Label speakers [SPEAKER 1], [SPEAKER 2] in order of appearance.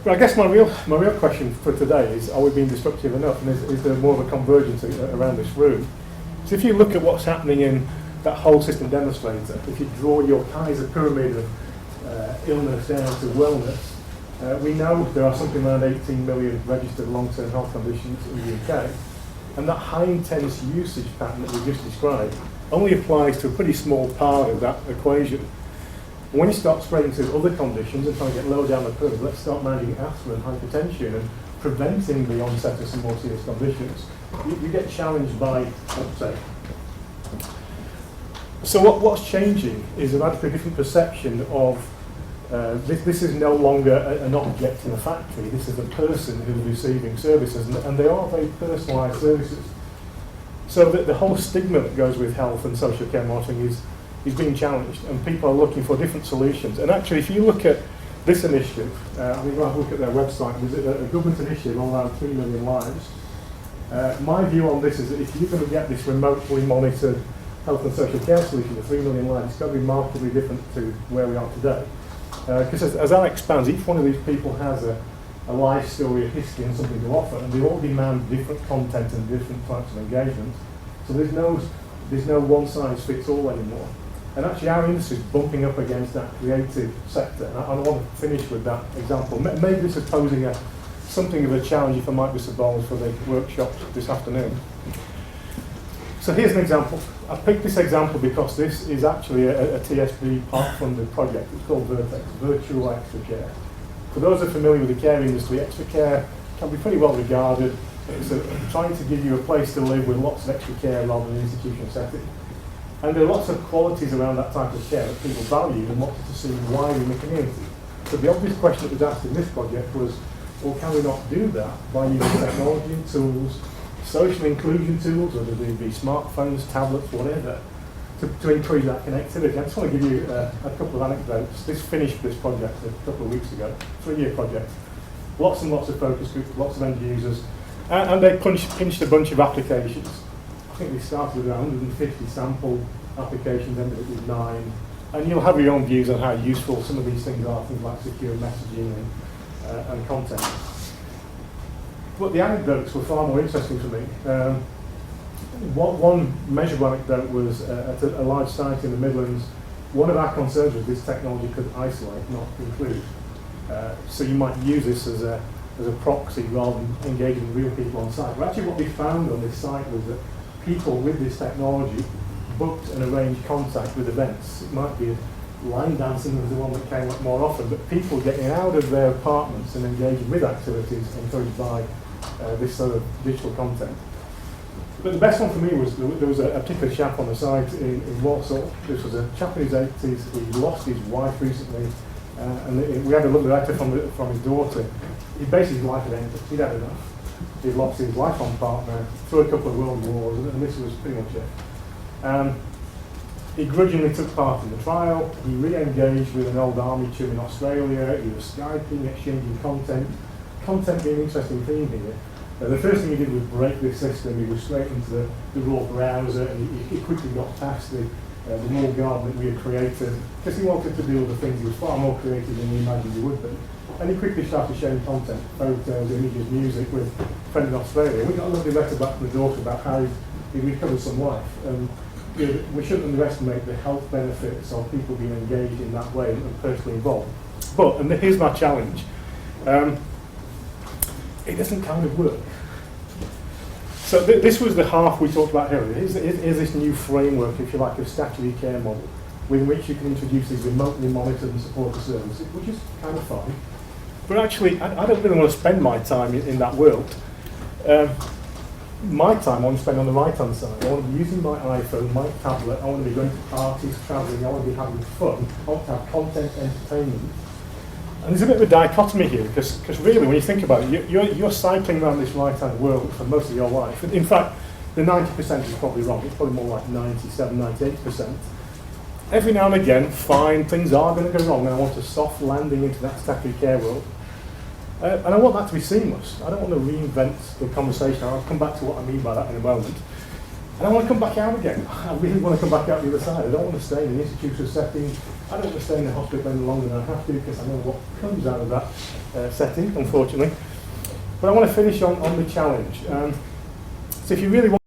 [SPEAKER 1] But I guess my real question for today is, are we being disruptive enough, and is there more of a convergence around this room? So if you look at what's happening in that whole system demonstrator, if you draw your Kaiser pyramid of illness down to wellness, we know there are something around 18 million registered long-term health conditions in the UK, and that high-intense usage pattern that we just described only applies to a pretty small part of that equation. When you start spreading to other conditions and trying to get lower down the curve, let's start managing asthma and hypertension and preventing the onset of some more serious conditions. You get challenged by uptake. So what's changing is a radically different perception of this is no longer an object in a factory. This is a person who's receiving services, and they are very personalised services. So that the whole stigma that goes with health and social care monitoring is being challenged, and people are looking for different solutions. And actually, if you look at this initiative, I mean, when I look at their website, there's a government initiative on around 3 million lives. My view on this is that if you're going to get this remotely monitored health and social care solution to 3 million lives, it's got to be markedly different to where we are today. Because as that expands, each one of these people has a life story, a history, and something to offer, and they all demand different content and different types of engagement. So there's no one-size-fits-all anymore. And actually our industry is bumping up against that creative sector. And I want to finish with that example. Maybe this is posing something of a challenge if I might be so bold for the workshop this afternoon. So here's an example. I picked this example because this is actually a TSB part-funded project. It's called Vertex, Virtual Extra Care. For those who are familiar with the care industry, extra care can be pretty well regarded. It's trying to give you a place to live with lots of extra care rather than an institutional setting. And there are lots of qualities around that type of care that people value and wanted to see wider in the community. So the obvious question that was asked in this project was, well, can we not do that by using technology and tools, social inclusion tools, whether they be smartphones, tablets, whatever, to increase that connectivity? I just want to give you a couple of anecdotes. This finished this project a couple of weeks ago, 3-year project. Lots and lots of focus groups, lots of end users, and they pinched a bunch of applications. I think we started with around 150 sample applications, ended up with 9. And you'll have your own views on how useful some of these things are, things like secure messaging and content. But the anecdotes were far more interesting for me. One measurable anecdote was at a large site in the Midlands. One of our concerns was this technology could isolate, not include. So you might use this as a proxy rather than engaging real people on site. But actually what we found on this site was that people with this technology booked and arranged contact with events. It might be line dancing was the one that came up more often, but people getting out of their apartments and engaging with activities encouraged by this sort of digital content. But the best one for me was there was a particular chap on the site in Warsaw. This was a chap in his 80s. He lost his wife recently, and we had a little letter from his daughter. He basically his life had ended. He'd had enough. He'd lost his lifelong partner through a couple of world wars, and this was pretty much it. He grudgingly took part in the trial. He re-engaged with an old army chum in Australia. He was Skyping, exchanging content. Content being an interesting theme here. The first thing he did was break this system. He was straight into the raw browser, and he quickly got past the walled garden that we had created, because he wanted to do other things. He was far more creative than we imagined he would be. And he quickly started sharing content, photos, images, music with a friend in Australia. We got a lovely letter back from the daughter about how he recovered some life. We shouldn't underestimate the health benefits of people being engaged in that way and personally involved. But, and here's my challenge, it doesn't kind of work. So this was the half we talked about here. Here's this new framework, if you like, of statutory care model, with which you can introduce these remotely monitored and supported services, which is kind of fine. But actually, I don't really want to spend my time in that world. My time I want to spend on the right-hand side. I want to be using my iPhone, my tablet, I want to be going to parties, travelling, I want to be having fun, I want to have content, entertainment. And there's a bit of a dichotomy here, because really, when you think about it, you're cycling around this right-hand world for most of your life. In fact, the 90% is probably wrong. It's probably more like 97, 98%. Every now and again, fine, things are going to go wrong, and I want a soft landing into that statutory care world. And I want that to be seamless. I don't want to reinvent the conversation. I'll come back to what I mean by that in a moment. And I want to come back out again. I really want to come back out the other side. I don't want to stay in the institutional setting. I don't want to stay in the hospital any longer than I have to, because I know what comes out of that setting, unfortunately. But I want to finish on the challenge. So if you really want